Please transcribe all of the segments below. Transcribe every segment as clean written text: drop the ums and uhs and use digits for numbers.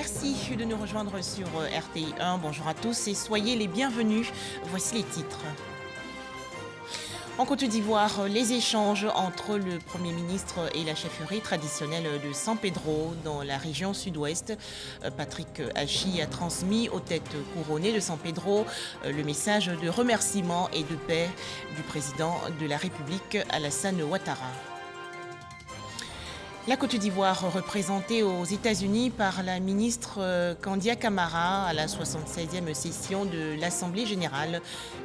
Merci de nous rejoindre sur RTI 1. Bonjour à tous et soyez les bienvenus. Voici les titres. En Côte d'Ivoire, les échanges entre le Premier ministre et la chefferie traditionnelle de San Pedro dans la région sud-ouest. Patrick Achi a transmis aux têtes couronnées de San Pedro le message de remerciement et de paix du président de la République, Alassane Ouattara. La Côte d'Ivoire, représentée aux États-Unis par la ministre Kandia Camara à la 76e session de l'Assemblée générale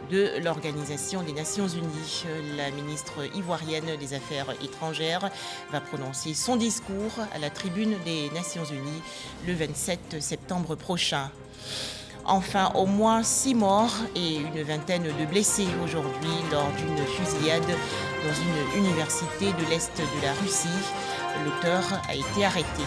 de l'Organisation des Nations Unies. La ministre ivoirienne des Affaires étrangères va prononcer son discours à la tribune des Nations Unies le 27 septembre prochain. Enfin, au moins 6 morts et une vingtaine de blessés aujourd'hui lors d'une fusillade dans une université de l'Est de la Russie. L'auteur a été arrêté.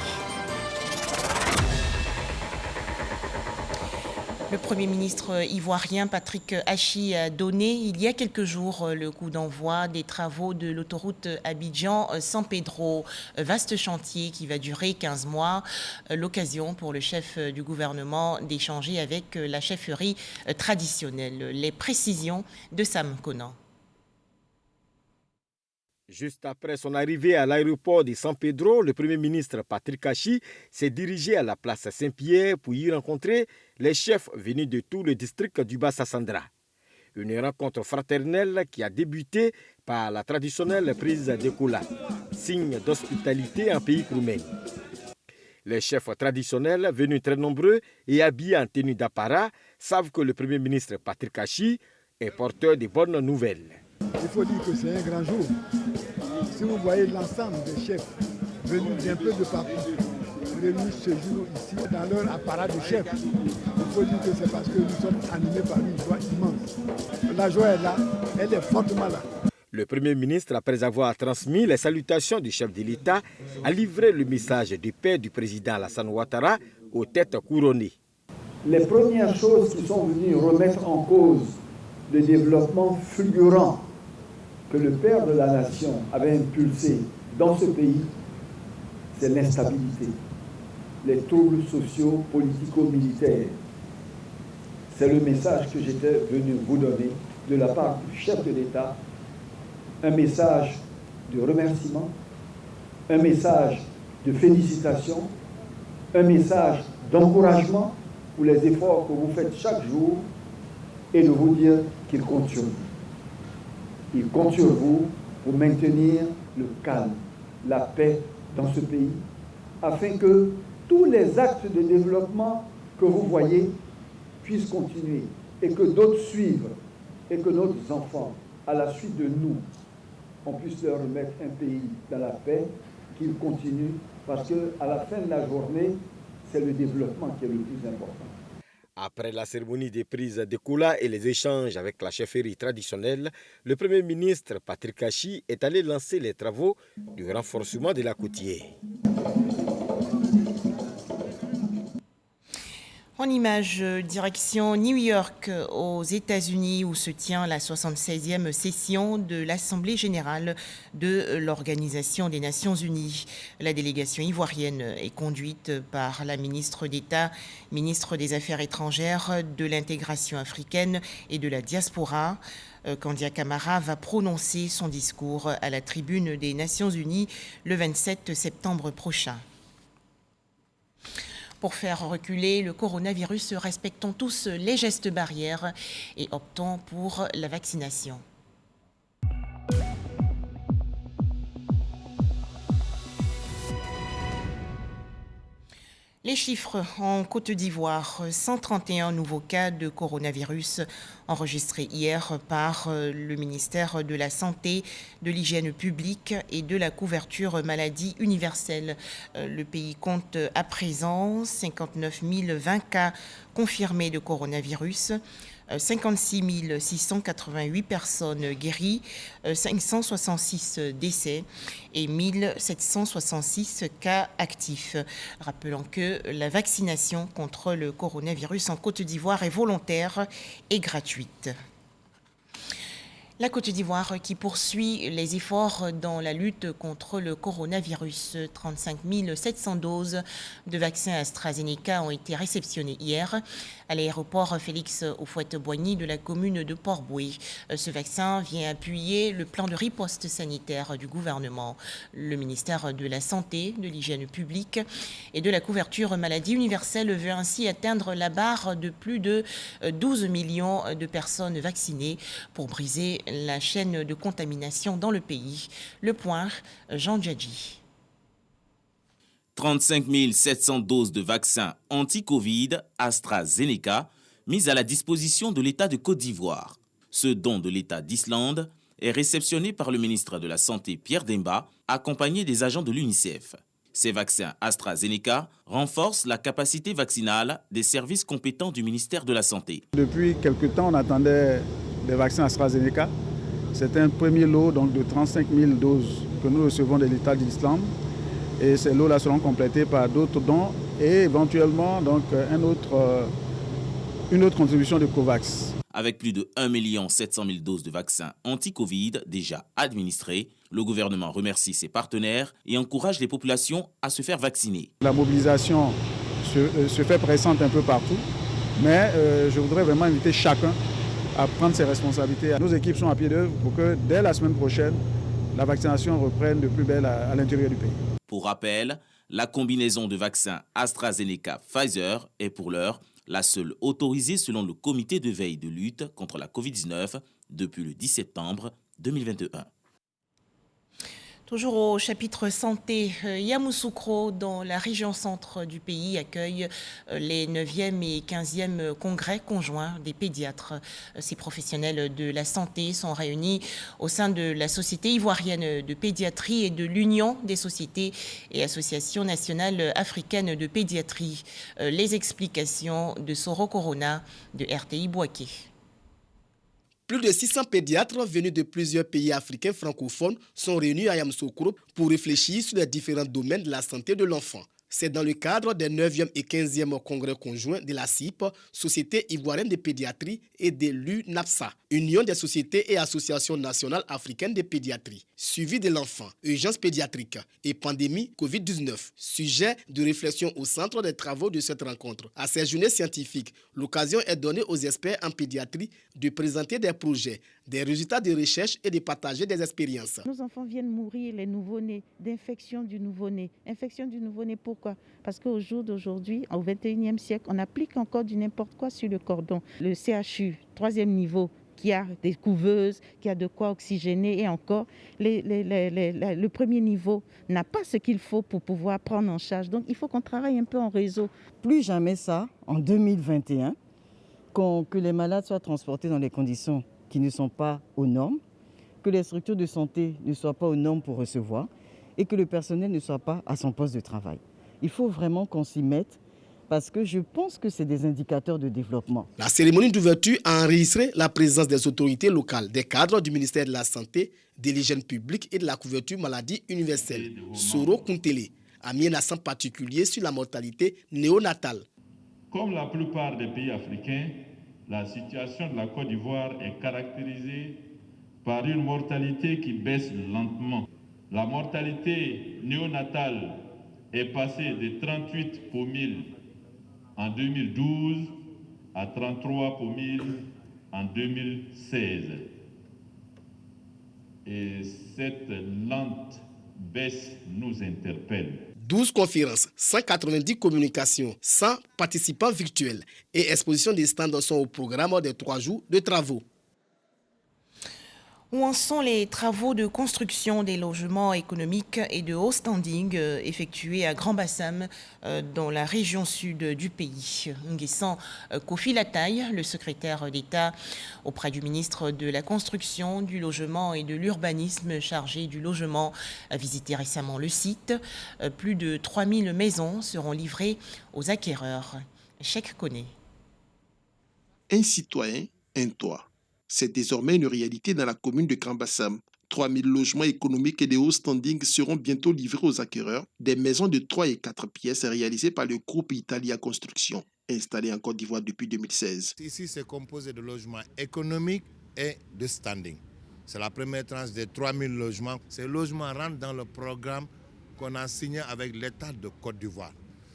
Le Premier ministre ivoirien Patrick Achi a donné il y a quelques jours le coup d'envoi des travaux de l'autoroute Abidjan-San Pedro. Vaste chantier qui va durer 15 mois. L'occasion pour le chef du gouvernement d'échanger avec la chefferie traditionnelle. Les précisions de Sam Conan. Juste après son arrivée à l'aéroport de San Pedro, le Premier ministre Patrick Achi s'est dirigé à la place Saint-Pierre pour y rencontrer les chefs venus de tout le district du Bas-Sassandra. Une rencontre fraternelle qui a débuté par la traditionnelle prise de Koula, signe d'hospitalité en pays roumain. Les chefs traditionnels, venus très nombreux et habillés en tenue d'apparat, savent que le Premier ministre Patrick Achi est porteur de bonnes nouvelles. Il faut dire que c'est un grand jour. Si vous voyez l'ensemble des chefs venus d'un peu de partout, réunis ce jour ici dans leur apparat de chef, il faut dire que c'est parce que nous sommes animés par une joie immense. La joie est là, elle est fortement là. Le Premier ministre, après avoir transmis les salutations du chef de l'État, a livré le message de paix du président Alassane Ouattara aux têtes couronnées. Les premières choses qui sont venues remettre en cause le développement fulgurant que le père de la nation avait impulsé dans ce pays, c'est l'instabilité, les troubles sociaux, politico-militaires. C'est le message que j'étais venu vous donner de la part du chef de l'État, un message de remerciement, un message de félicitations, un message d'encouragement pour les efforts que vous faites chaque jour et de vous dire qu'il compte sur vous. Il compte sur vous pour maintenir le calme, la paix dans ce pays, afin que tous les actes de développement que vous voyez puissent continuer et que d'autres suivent et que nos enfants, à la suite de nous, on puisse leur remettre un pays dans la paix, qu'ils continuent, parce qu'à la fin de la journée, c'est le développement qui est le plus important. Après la cérémonie des prises de Koula et les échanges avec la chefferie traditionnelle, le Premier ministre Patrick Achi est allé lancer les travaux du renforcement de la côtière. En image, direction New York, aux États-Unis, où se tient la 76e session de l'Assemblée générale de l'Organisation des Nations Unies. La délégation ivoirienne est conduite par la ministre d'État, ministre des Affaires étrangères, de l'intégration africaine et de la diaspora. Kandia Camara va prononcer son discours à la tribune des Nations Unies le 27 septembre prochain. Pour faire reculer le coronavirus, respectons tous les gestes barrières et optons pour la vaccination. Les chiffres en Côte d'Ivoire, 131 nouveaux cas de coronavirus enregistrés hier par le ministère de la Santé, de l'Hygiène publique et de la couverture maladie universelle. Le pays compte à présent 59 020 cas confirmés de coronavirus. 56 688 personnes guéries, 566 décès et 1766 cas actifs. Rappelons que la vaccination contre le coronavirus en Côte d'Ivoire est volontaire et gratuite. La Côte d'Ivoire qui poursuit les efforts dans la lutte contre le coronavirus. 35 700 doses de vaccins AstraZeneca ont été réceptionnées hier à l'aéroport Félix Houphouët-Boigny de la commune de Port-Bouët. Ce vaccin vient appuyer le plan de riposte sanitaire du gouvernement. Le ministère de la Santé, de l'Hygiène publique et de la couverture maladie universelle veut ainsi atteindre la barre de plus de 12 millions de personnes vaccinées pour briser la chaîne de contamination dans le pays. Le point, Jean Djadji. 35 700 doses de vaccins anti-Covid AstraZeneca mises à la disposition de l'État de Côte d'Ivoire. Ce don de l'État d'Islande est réceptionné par le ministre de la Santé Pierre Demba, accompagné des agents de l'UNICEF. Ces vaccins AstraZeneca renforcent la capacité vaccinale des services compétents du ministère de la Santé. Depuis quelque temps, on attendait des vaccins AstraZeneca. C'est un premier lot donc, de 35 000 doses que nous recevons de l'État d'Islande. Et ces lots-là seront complétés par d'autres dons et éventuellement donc, une autre contribution de COVAX. Avec plus de 1 700 000 doses de vaccins anti-Covid déjà administrées, le gouvernement remercie ses partenaires et encourage les populations à se faire vacciner. La mobilisation se fait pressante un peu partout, mais je voudrais vraiment inviter chacun à prendre ses responsabilités. Nos équipes sont à pied d'œuvre pour que dès la semaine prochaine, la vaccination reprenne de plus belle à l'intérieur du pays. Pour rappel, la combinaison de vaccins AstraZeneca-Pfizer est pour l'heure la seule autorisée selon le comité de veille de lutte contre la Covid-19 depuis le 10 septembre 2021. Toujours au chapitre santé, Yamoussoukro, dans la région centre du pays, accueille les 9e et 15e congrès conjoints des pédiatres. Ces professionnels de la santé sont réunis au sein de la Société ivoirienne de pédiatrie et de l'Union des sociétés et associations nationales africaines de pédiatrie. Les explications de Soro Corona de RTI Bouaké. Plus de 600 pédiatres venus de plusieurs pays africains francophones sont réunis à Yamoussoukro pour réfléchir sur les différents domaines de la santé de l'enfant. C'est dans le cadre des 9e et 15e congrès conjoints de la CIP, Société ivoirienne de pédiatrie, et de l'UNAPSA, Union des sociétés et associations nationales africaines de pédiatrie. Suivi de l'enfant, urgence pédiatrique et pandémie Covid-19. Sujet de réflexion au centre des travaux de cette rencontre. À ces journées scientifiques, l'occasion est donnée aux experts en pédiatrie de présenter des projets, des résultats de recherche et de partager des expériences. Nos enfants viennent mourir, les nouveau-nés, d'infection du nouveau-né. Infection du nouveau-né, pourquoi ? Parce qu'au jour d'aujourd'hui, au 21e siècle, on applique encore du n'importe quoi sur le cordon. Le CHU, 3e niveau, qui a des couveuses, qui a de quoi oxygéner et encore, le premier niveau n'a pas ce qu'il faut pour pouvoir prendre en charge. Donc il faut qu'on travaille un peu en réseau. Plus jamais ça, en 2021, que les malades soient transportés dans des conditions qui ne sont pas aux normes, que les structures de santé ne soient pas aux normes pour recevoir et que le personnel ne soit pas à son poste de travail. Il faut vraiment qu'on s'y mette parce que je pense que c'est des indicateurs de développement. La cérémonie d'ouverture a enregistré la présence des autorités locales, des cadres du ministère de la Santé, de l'Hygiène publique et de la couverture maladie universelle. Soro Kuntele a mis un accent particulier sur la mortalité néonatale. Comme la plupart des pays africains, la situation de la Côte d'Ivoire est caractérisée par une mortalité qui baisse lentement. La mortalité néonatale est passée de 38 pour 1000 en 2012 à 33 pour 1000 en 2016. Et cette lente baisse nous interpelle. 12 conférences, 190 communications, 100 participants virtuels et exposition des stands sont au programme des 3 jours de travaux. Où en sont les travaux de construction des logements économiques et de haut standing effectués à Grand Bassam dans la région sud du pays? Nguessan Kofi Lataille, le secrétaire d'État auprès du ministre de la Construction, du Logement et de l'Urbanisme chargé du logement, a visité récemment le site. Plus de 3000 maisons seront livrées aux acquéreurs. Cheikh Koné. Un citoyen, un toit. C'est désormais une réalité dans la commune de Grand Bassam. 3000 logements économiques et de haut standing seront bientôt livrés aux acquéreurs. Des maisons de 3 et 4 pièces réalisées par le groupe Italia Construction, installé en Côte d'Ivoire depuis 2016. Ici, c'est composé de logements économiques et de standing. C'est la première tranche des 3000 logements. Ces logements rentrent dans le programme qu'on a signé avec l'État de Côte d'Ivoire.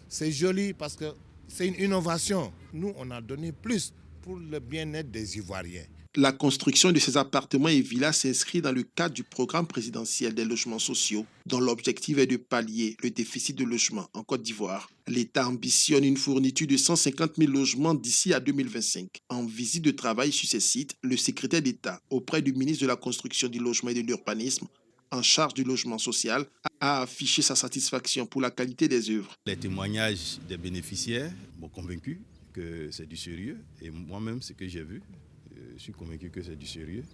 C'est joli parce que c'est une innovation. Nous, on a donné plus pour le bien-être des Ivoiriens. La construction de ces appartements et villas s'inscrit dans le cadre du programme présidentiel des logements sociaux, dont l'objectif est de pallier le déficit de logement en Côte d'Ivoire. L'État ambitionne une fourniture de 150 000 logements d'ici à 2025. En visite de travail sur ces sites, le secrétaire d'État auprès du ministre de la Construction, du Logement et de l'Urbanisme, en charge du logement social, a affiché sa satisfaction pour la qualité des œuvres. Les témoignages des bénéficiaires m'ont convaincu que c'est du sérieux. Et moi-même, ce que j'ai vu, je suis convaincu que c'est du sérieux.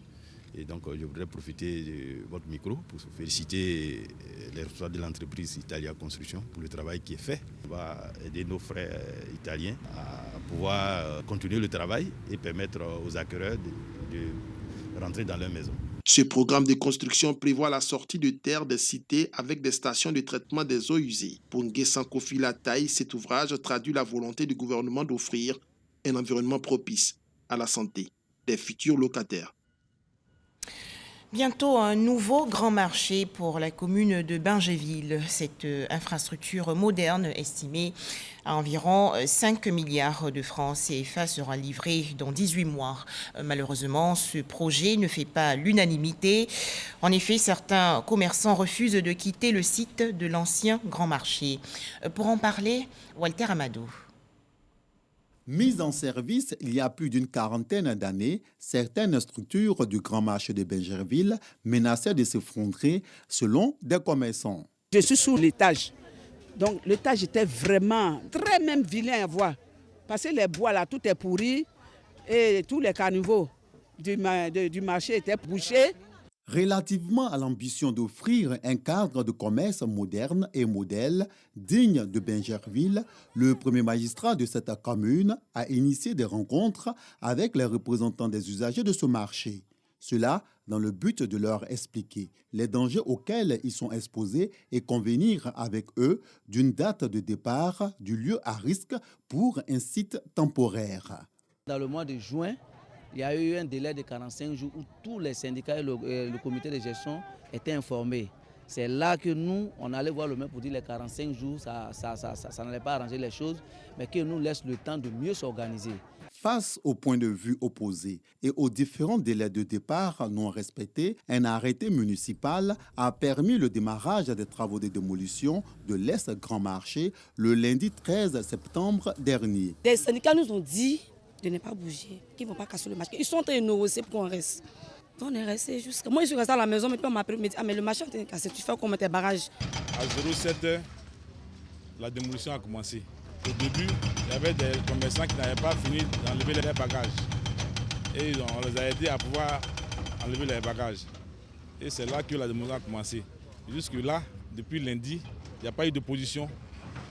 Et donc, je voudrais profiter de votre micro pour féliciter les responsables de l'entreprise Italia Construction pour le travail qui est fait. On va aider nos frères italiens à pouvoir continuer le travail et permettre aux acquéreurs de rentrer dans leur maison. Ce programme de construction prévoit la sortie de terre des cités avec des stations de traitement des eaux usées. Pour Nguessan Kofi Lataï, cet ouvrage traduit la volonté du gouvernement d'offrir un environnement propice à la santé des futurs locataires. Bientôt un nouveau grand marché pour la commune de Bingéville. Cette infrastructure moderne estimée à environ 5 milliards de francs CFA sera livrée dans 18 mois. Malheureusement, ce projet ne fait pas l'unanimité. En effet, certains commerçants refusent de quitter le site de l'ancien grand marché. Pour en parler, Walter Amado. Mise en service il y a plus d'une quarantaine d'années, certaines structures du grand marché de Bingerville menaçaient de s'effondrer selon des commerçants. Je suis sous l'étage. Donc l'étage était vraiment très même vilain à voir. Parce que les bois là, tout est pourri et tous les caniveaux du marché étaient bouchés. Relativement à l'ambition d'offrir un cadre de commerce moderne et modèle digne de Bingerville, le premier magistrat de cette commune a initié des rencontres avec les représentants des usagers de ce marché. Cela dans le but de leur expliquer les dangers auxquels ils sont exposés et convenir avec eux d'une date de départ du lieu à risque pour un site temporaire. Dans le mois de juin, il y a eu un délai de 45 jours où tous les syndicats et le comité de gestion étaient informés. C'est là que nous, on allait voir le maire pour dire les 45 jours, ça n'allait pas arranger les choses, mais qu'il nous laisse le temps de mieux s'organiser. Face aux points de vue opposés et aux différents délais de départ non respectés, un arrêté municipal a permis le démarrage des travaux de démolition de l'Est-Grand Marché le lundi 13 septembre dernier. Les syndicats nous ont dit de ne pas bouger, qu'ils ne vont pas casser le marché. Ils sont en train de négocier pour qu'on reste. On est resté jusqu'à... Moi, je suis resté à la maison, mais puis on m'a appelé, mais le marché est cassé, tu fais comment tes barrages? À 07h, la démolition a commencé. Au début, il y avait des commerçants qui n'avaient pas fini d'enlever leurs bagages. Et on les a aidés à pouvoir enlever leurs bagages. Et c'est là que la démolition a commencé. Jusque-là, depuis lundi, il n'y a pas eu d'opposition.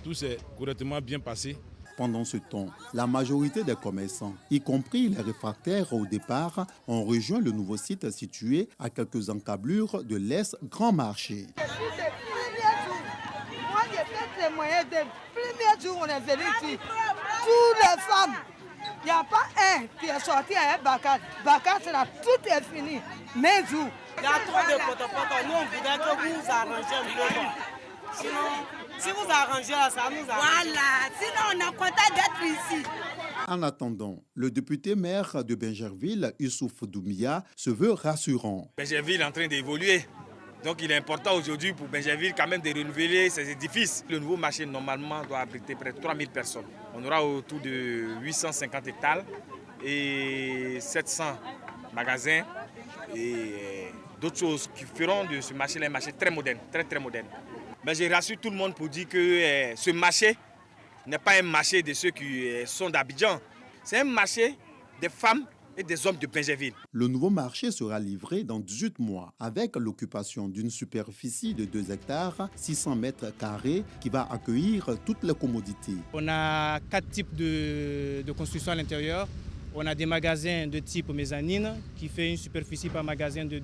Tout s'est correctement bien passé. Pendant ce temps, la majorité des commerçants, y compris les réfractaires au départ, ont rejoint le nouveau site situé à quelques encablures de l'Est-Grand Marché. Moi, j'ai fait témoigner des premiers jours où on est venu ici. Toutes les femmes, il n'y a pas un qui est sorti à un bacard. Bacard, c'est là, tout est fini. Même jour. Il y a trop de potopoto. Nous, on voudrait que vous vous arrangez un peu. Sinon... Si vous arrangez là, ça nous arrange. Voilà, sinon on est content d'être ici. En attendant, le député maire de Bingerville, Youssouf Doumia, se veut rassurant. Bingerville est en train d'évoluer. Donc il est important aujourd'hui pour Bingerville quand même de renouveler ses édifices. Le nouveau marché normalement doit abriter près de 3000 personnes. On aura autour de 850 hectares et 700 magasins et d'autres choses qui feront de ce marché un marché très moderne, très moderne. Mais je rassure tout le monde pour dire que ce marché n'est pas un marché de ceux qui sont d'Abidjan. C'est un marché des femmes et des hommes de Bingerville. Le nouveau marché sera livré dans 18 mois avec l'occupation d'une superficie de 2 hectares, 600 mètres carrés qui va accueillir toutes les commodités. On a 4 types de construction à l'intérieur. On a des magasins de type mezzanine qui fait une superficie par magasin de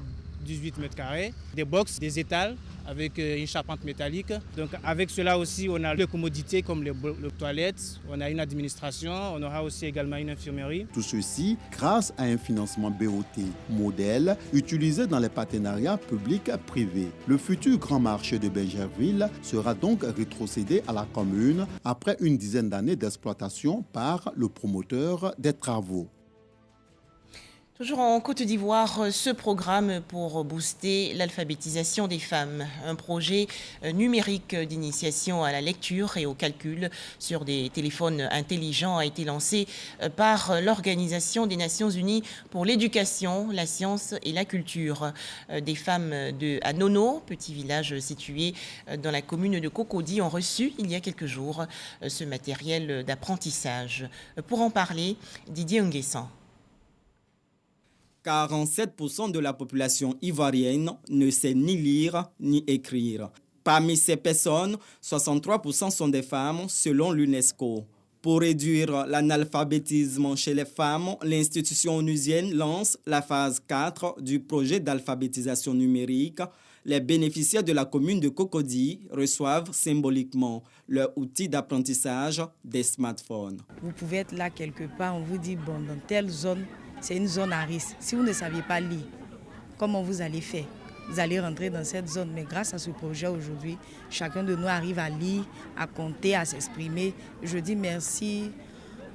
18 mètres carrés, des box, des étals avec une charpente métallique. Donc avec cela aussi, on a des commodités comme les toilettes, on a une administration, on aura aussi également une infirmerie. Tout ceci grâce à un financement BOT modèle utilisé dans les partenariats publics-privés. Le futur grand marché de Bingerville sera donc rétrocédé à la commune après une dizaine d'années d'exploitation par le promoteur des travaux. Toujours en Côte d'Ivoire, ce programme pour booster l'alphabétisation des femmes. Un projet numérique d'initiation à la lecture et au calcul sur des téléphones intelligents a été lancé par l'Organisation des Nations Unies pour l'éducation, la science et la culture. Des femmes de Anono, petit village situé dans la commune de Cocody, ont reçu il y a quelques jours ce matériel d'apprentissage. Pour en parler, Didier Nguessan. 47% de la population ivoirienne ne sait ni lire ni écrire. Parmi ces personnes, 63% sont des femmes selon l'UNESCO. Pour réduire l'analphabétisme chez les femmes, l'institution onusienne lance la phase 4 du projet d'alphabétisation numérique. Les bénéficiaires de la commune de Cocody reçoivent symboliquement leur outil d'apprentissage des smartphones. Vous pouvez être là quelque part, on vous dit, bon, dans telle zone, c'est une zone à risque. Si vous ne saviez pas lire, comment vous allez faire? Vous allez rentrer dans cette zone. Mais grâce à ce projet aujourd'hui, chacun de nous arrive à lire, à compter, à s'exprimer. Je dis merci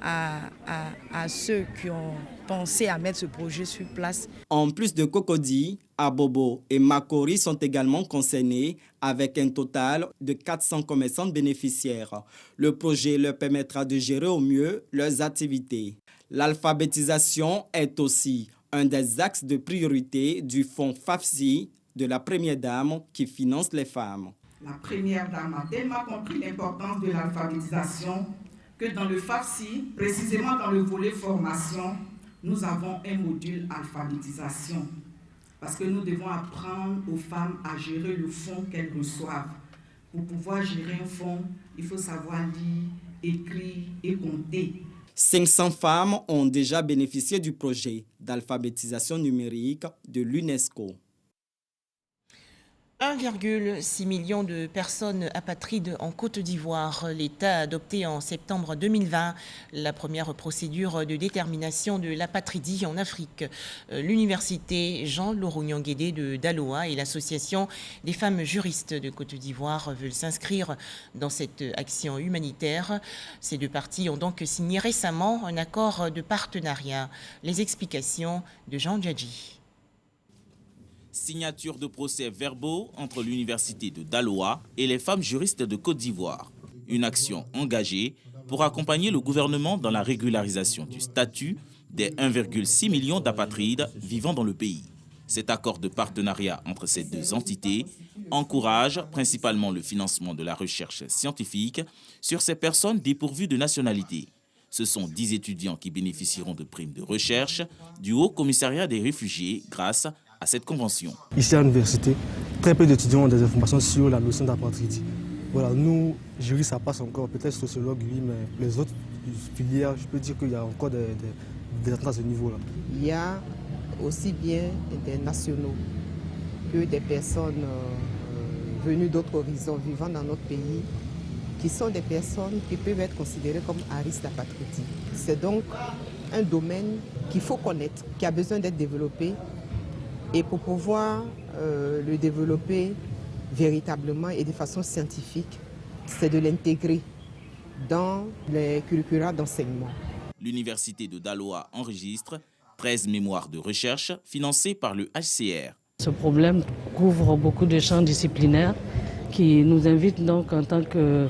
à ceux qui ont pensé à mettre ce projet sur place. En plus de Cocody, Abobo et Makori sont également concernés avec un total de 400 commerçants bénéficiaires. Le projet leur permettra de gérer au mieux leurs activités. L'alphabétisation est aussi un des axes de priorité du fonds FAFSI de la Première Dame qui finance les femmes. La Première Dame a tellement compris l'importance de l'alphabétisation que dans le FAFSI, précisément dans le volet formation, nous avons un module alphabétisation. Parce que nous devons apprendre aux femmes à gérer le fonds qu'elles reçoivent. Pour pouvoir gérer un fonds, il faut savoir lire, écrire et compter. 500 femmes ont déjà bénéficié du projet d'alphabétisation numérique de l'UNESCO. 1,6 million de personnes apatrides en Côte d'Ivoire. L'État a adopté en septembre 2020 la première procédure de détermination de l'apatridie en Afrique. L'université Jean-Laurent-Guédé de Daloa et l'association des femmes juristes de Côte d'Ivoire veulent s'inscrire dans cette action humanitaire. Ces deux parties ont donc signé récemment un accord de partenariat. Les explications de Jean Djadji. Signature de procès-verbaux entre l'université de Daloa et les femmes juristes de Côte d'Ivoire. Une action engagée pour accompagner le gouvernement dans la régularisation du statut des 1,6 million d'apatrides vivant dans le pays. Cet accord de partenariat entre ces deux entités encourage principalement le financement de la recherche scientifique sur ces personnes dépourvues de nationalité. Ce sont 10 étudiants qui bénéficieront de primes de recherche du Haut Commissariat des réfugiés grâce à cette convention. Ici à l'université, très peu d'étudiants ont des informations sur la notion d'apatridie. Voilà, nous, juristes, ça passe encore, peut-être sociologue, oui, mais les autres filières, je peux dire qu'il y a encore des attentes à ce niveau-là. Il y a aussi bien des nationaux que des personnes venues d'autres horizons, vivant dans notre pays, qui sont des personnes qui peuvent être considérées comme à risque d'apatridie. C'est donc un domaine qu'il faut connaître, qui a besoin d'être développé. Et pour pouvoir le développer véritablement et de façon scientifique, c'est de l'intégrer dans les curricula d'enseignement. L'université de Daloa enregistre 13 mémoires de recherche financées par le HCR. Ce problème couvre beaucoup de champs disciplinaires qui nous invitent donc en tant que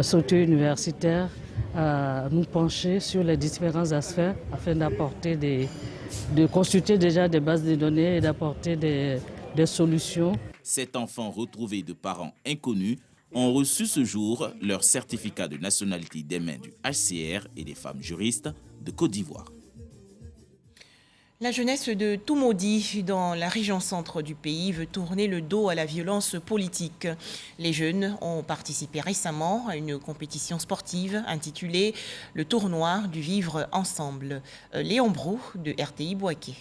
structure universitaire à nous pencher sur les différents aspects afin d'apporter de constituer déjà des bases de données et d'apporter des solutions. 7 enfants retrouvés de parents inconnus ont reçu ce jour leur certificat de nationalité des mains du HCR et des femmes juristes de Côte d'Ivoire. La jeunesse de Toumaudi, dans la région centre du pays, veut tourner le dos à la violence politique. Les jeunes ont participé récemment à une compétition sportive intitulée « Le tournoi du vivre ensemble ». Léon Brou de RTI Boaké.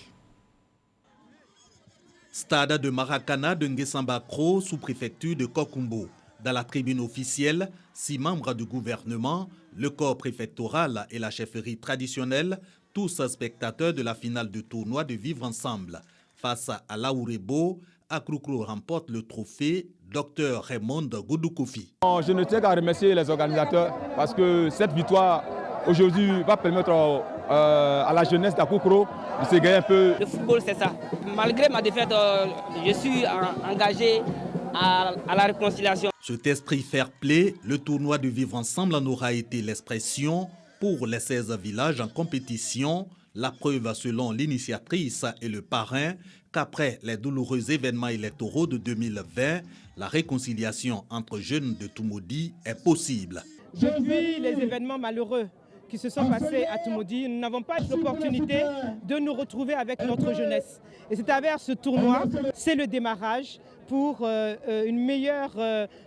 Stade de Maracana de Nguesamba-Kro, sous-préfecture de Kokumbo. Dans la tribune officielle, 6 membres du gouvernement, le corps préfectoral et la chefferie traditionnelle, tous spectateurs de la finale du tournoi de Vivre Ensemble. Face à Laourebo, Akrukro remporte le trophée Dr Raymond Goudoukofi. Je ne tiens qu'à remercier les organisateurs parce que cette victoire aujourd'hui va permettre à la jeunesse d'Akrukro de se gagner un peu. Le football, c'est ça. Malgré ma défaite, je suis engagé à la réconciliation. Cet esprit fair play, le tournoi de Vivre Ensemble en aura été l'expression pour les 16 villages en compétition. La preuve selon l'initiatrice et le parrain qu'après les douloureux événements électoraux de 2020, la réconciliation entre jeunes de Toumoudi est possible. Depuis les événements malheureux qui se sont passés à Toumoudi, nous n'avons pas l'opportunité de nous retrouver avec notre jeunesse. Et c'est à travers ce tournoi, c'est le démarrage pour une meilleure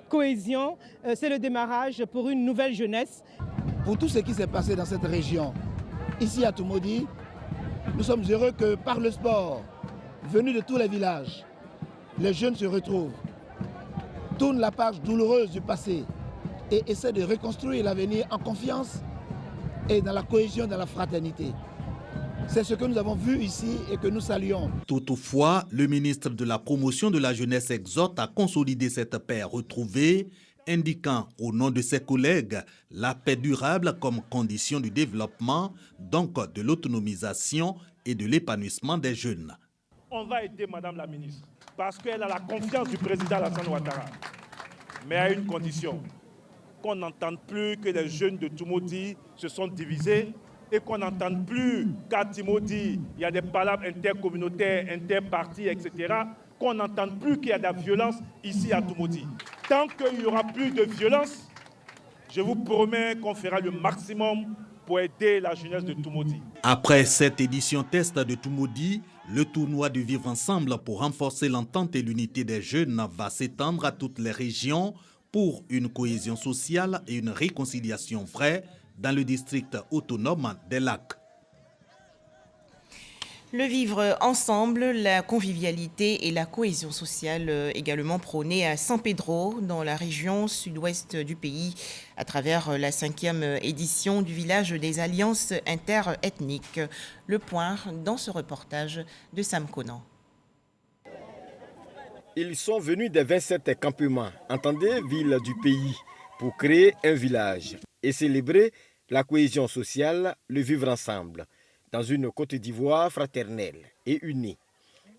cohésion, c'est le démarrage pour une nouvelle jeunesse. Pour tout ce qui s'est passé dans cette région, ici à Toumoudi, nous sommes heureux que par le sport, venu de tous les villages, les jeunes se retrouvent, tournent la page douloureuse du passé et essaient de reconstruire l'avenir en confiance et dans la cohésion, dans la fraternité. C'est ce que nous avons vu ici et que nous saluons. Toutefois, le ministre de la Promotion de la Jeunesse exhorte à consolider cette paix retrouvée, indiquant au nom de ses collègues la paix durable comme condition du développement, donc de l'autonomisation et de l'épanouissement des jeunes. On va aider Madame la ministre parce qu'elle a la confiance du président Alassane Ouattara. Mais à une condition, qu'on n'entende plus que les jeunes de Toumoudi se sont divisés et qu'on n'entende plus qu'à Toumoudi, il y a des palabres intercommunautaires, interpartis, etc., qu'on n'entende plus qu'il y a de la violence ici à Toumoudi. Tant qu'il n'y aura plus de violence, je vous promets qu'on fera le maximum pour aider la jeunesse de Toumoudi. Après cette édition test de Toumoudi, le tournoi de Vivre Ensemble pour renforcer l'entente et l'unité des jeunes va s'étendre à toutes les régions pour une cohésion sociale et une réconciliation vraie dans le district autonome des Lacs. Le vivre ensemble, la convivialité et la cohésion sociale également prônée à San Pedro, dans la région sud-ouest du pays, à travers la 5e édition du village des alliances interethniques. Le point dans ce reportage de Sam Conan. Ils sont venus des 27 campements, entendez, villes du pays, pour créer un village et célébrer la cohésion sociale, le vivre ensemble, dans une Côte d'Ivoire fraternelle et unie,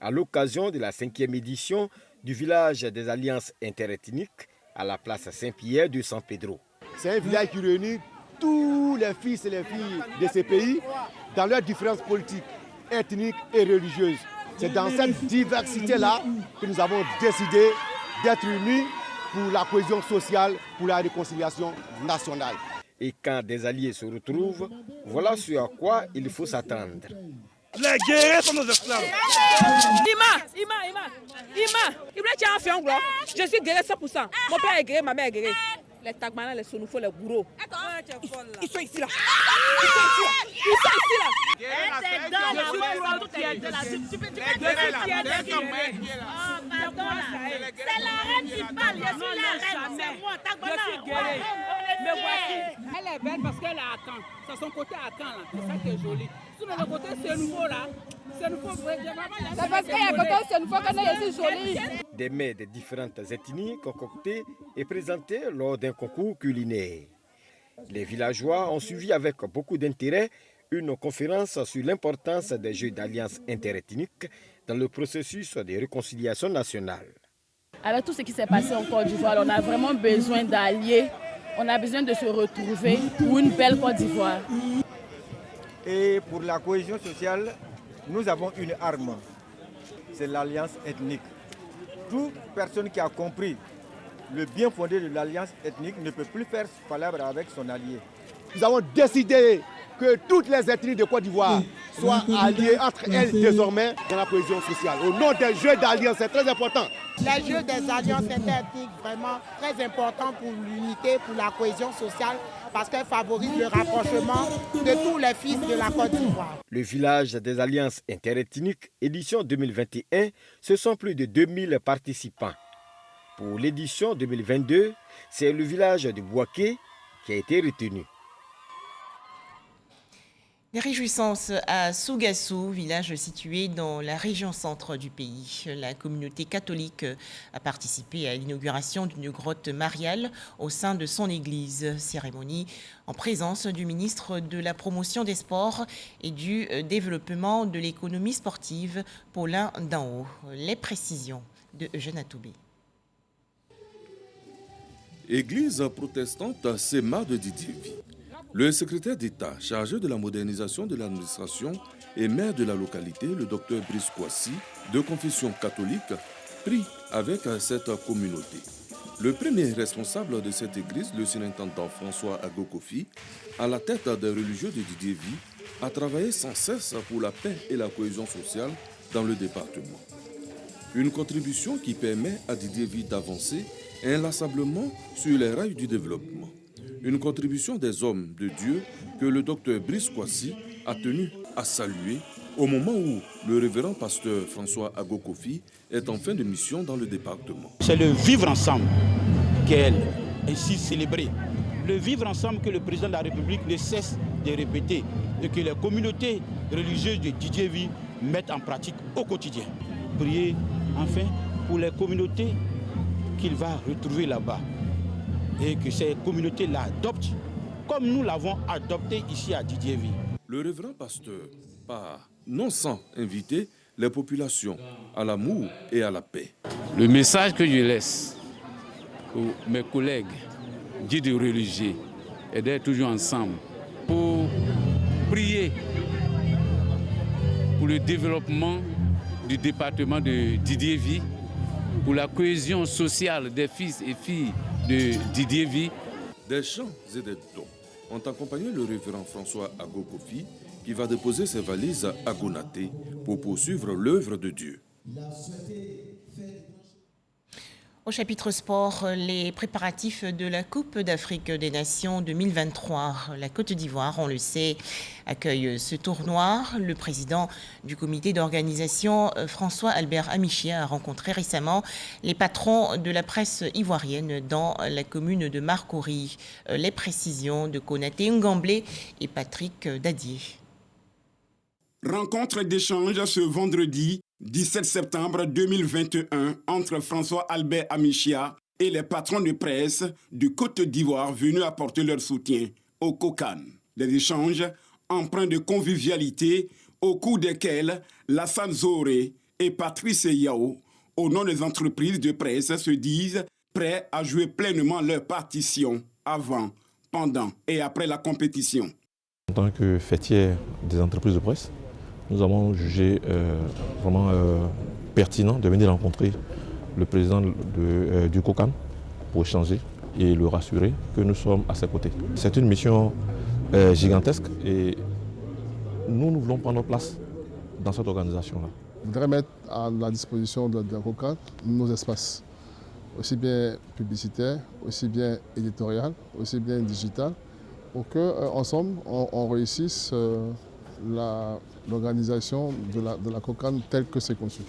à l'occasion de la 5e édition du village des alliances interethniques à la place Saint-Pierre de San Pedro. C'est un village qui réunit tous les fils et les filles de ce pays dans leurs différences politiques, ethniques et religieuses. C'est dans cette diversité-là que nous avons décidé d'être unis pour la cohésion sociale, pour la réconciliation nationale. Et quand des alliés se retrouvent, voilà ce à quoi il faut s'attendre. Les guerriers sont nos esclaves. Je suis guerrier 100%. Mon père est guerrier, ma mère est guerrier. Les Tagmana, les Sonoufo, les Gouro. Ils sont ici là. Ils sont ici là. C'est dans la maison tout est de la tu peux dire c'est la reine qui parle, je suis la reine, c'est moi, Tagmana. Je suis guerrier. Mais voici, elle est belle parce qu'elle est à Caen. C'est son côté à Caen là, c'est ça qui est joli. Sur le côté c'est nouveau là. C'est parce qu'il y a côté c'est nouveau qu'elle est aussi jolie. Des mets de différentes ethnies concoctés et présentés lors d'un concours culinaire. Les villageois ont suivi avec beaucoup d'intérêt une conférence sur l'importance des jeux d'alliance interethnique dans le processus de réconciliation nationale. Avec tout ce qui s'est passé en Côte d'Ivoire, on a vraiment besoin d'alliés, on a besoin de se retrouver pour une belle Côte d'Ivoire. Et pour la cohésion sociale, nous avons une arme, c'est l'alliance ethnique. Toute personne qui a compris le bien fondé de l'alliance ethnique ne peut plus faire palabre avec son allié. Nous avons décidé que toutes les ethnies de Côte d'Ivoire soient alliées entre elles désormais dans la cohésion sociale. Au nom des jeux d'alliance, c'est très important. Les jeux des alliances interethniques, vraiment très important pour l'unité, pour la cohésion sociale, parce qu'elle favorise le rapprochement de tous les fils de la Côte d'Ivoire. Le village des alliances interethniques, édition 2021, ce sont plus de 2000 participants. Pour l'édition 2022, c'est le village de Bouaké qui a été retenu. Des réjouissances à Sougassou, village situé dans la région centre du pays. La communauté catholique a participé à l'inauguration d'une grotte mariale au sein de son église. Cérémonie en présence du ministre de la Promotion des Sports et du Développement de l'économie sportive, Paulin Danhaut. Les précisions de Eugène Atoubé. Église protestante Sema de Didievi. Le secrétaire d'État chargé de la modernisation de l'administration et maire de la localité, le docteur Brice Kwasi, de confession catholique, prie avec cette communauté. Le premier responsable de cette église, le surintendant François Agokofi, à la tête des religieux de Didievi, a travaillé sans cesse pour la paix et la cohésion sociale dans le département. Une contribution qui permet à Didievi d'avancer inlassablement sur les rails du développement. Une contribution des hommes de Dieu que le docteur Brice Kwasi a tenu à saluer au moment où le révérend pasteur François Agokofi est en fin de mission dans le département. C'est le vivre ensemble qu'elle est ainsi célébré. Le vivre ensemble que le président de la République ne cesse de répéter et que les communautés religieuses de Didievi mettent en pratique au quotidien. Prier enfin pour les communautés qu'il va retrouver là-bas. Et que ces communautés l'adoptent comme nous l'avons adopté ici à Didievi. Le révérend pasteur part non sans inviter les populations à l'amour et à la paix. Le message que je laisse aux mes collègues guides religieux est d'être toujours ensemble pour prier pour le développement du département de Didievi, pour la cohésion sociale des fils et filles de Didievi. Des chants et des dons ont accompagné le révérend François Agokofi qui va déposer ses valises à Gonaté pour poursuivre l'œuvre de Dieu. Au chapitre sport, les préparatifs de la Coupe d'Afrique des Nations 2023. La Côte d'Ivoire, on le sait, accueille ce tournoi. Le président du comité d'organisation, François-Albert Amichia, a rencontré récemment les patrons de la presse ivoirienne dans la commune de Marcory. Les précisions de Konaté Ngamblé et Patrick Dadier. Rencontre d'échange ce vendredi 17 septembre 2021 entre François-Albert Amichia et les patrons de presse de Côte d'Ivoire venus apporter leur soutien au COCAN. Des échanges empreints de convivialité au cours desquels Lassane Zoré et Patrice Yao, au nom des entreprises de presse, se disent prêts à jouer pleinement leur partition avant, pendant et après la compétition. En tant que fêtière des entreprises de presse, nous avons jugé vraiment pertinent de venir rencontrer le président du COCAN pour échanger et le rassurer que nous sommes à ses côtés. C'est une mission gigantesque et nous voulons prendre notre place dans cette organisation-là. Je voudrais mettre à la disposition de la COCAN nos espaces, aussi bien publicitaires, aussi bien éditorial, aussi bien digital, pour qu'ensemble on réussisse l'organisation de la COCAN telle que c'est conçu.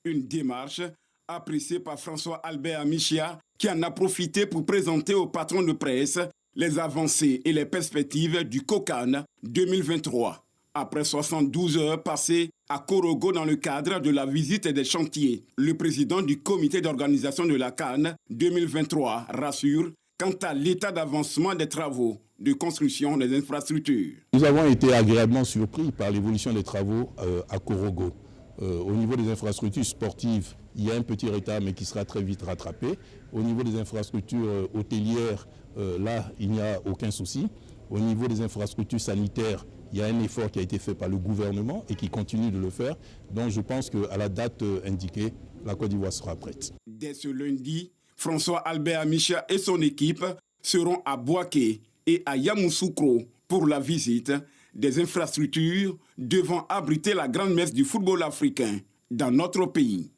Une démarche appréciée par François-Albert Amichia qui en a profité pour présenter aux patrons de presse les avancées et les perspectives du COCAN 2023. Après 72 heures passées à Korogo dans le cadre de la visite des chantiers, le président du comité d'organisation de la CAN 2023 rassure quant à l'état d'avancement des travaux de construction des infrastructures. Nous avons été agréablement surpris par l'évolution des travaux à Korogo. Au niveau des infrastructures sportives, il y a un petit retard mais qui sera très vite rattrapé. Au niveau des infrastructures hôtelières, là, il n'y a aucun souci. Au niveau des infrastructures sanitaires, il y a un effort qui a été fait par le gouvernement et qui continue de le faire. Donc je pense qu'à la date indiquée, la Côte d'Ivoire sera prête. Dès ce lundi, François-Albert Amichia et son équipe seront à Bouaké et à Yamoussoukro pour la visite des infrastructures devant abriter la grande messe du football africain dans notre pays.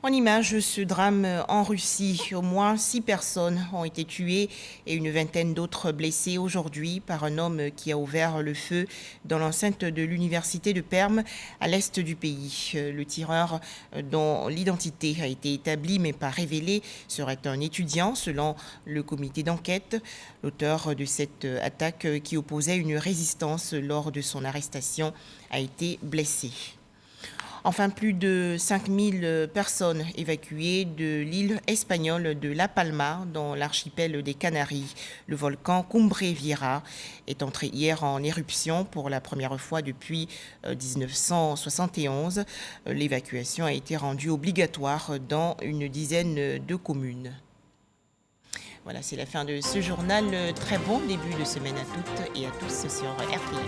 En image, ce drame en Russie. Au moins 6 personnes ont été tuées et une vingtaine d'autres blessées aujourd'hui par un homme qui a ouvert le feu dans l'enceinte de l'université de Perm à l'est du pays. Le tireur, dont l'identité a été établie mais pas révélée, serait un étudiant selon le comité d'enquête. L'auteur de cette attaque qui opposait une résistance lors de son arrestation a été blessé. Enfin, plus de 5000 personnes évacuées de l'île espagnole de La Palma, dans l'archipel des Canaries. Le volcan Cumbre Vieja est entré hier en éruption pour la première fois depuis 1971. L'évacuation a été rendue obligatoire dans une dizaine de communes. Voilà, c'est la fin de ce journal. Très bon début de semaine à toutes et à tous sur RTL.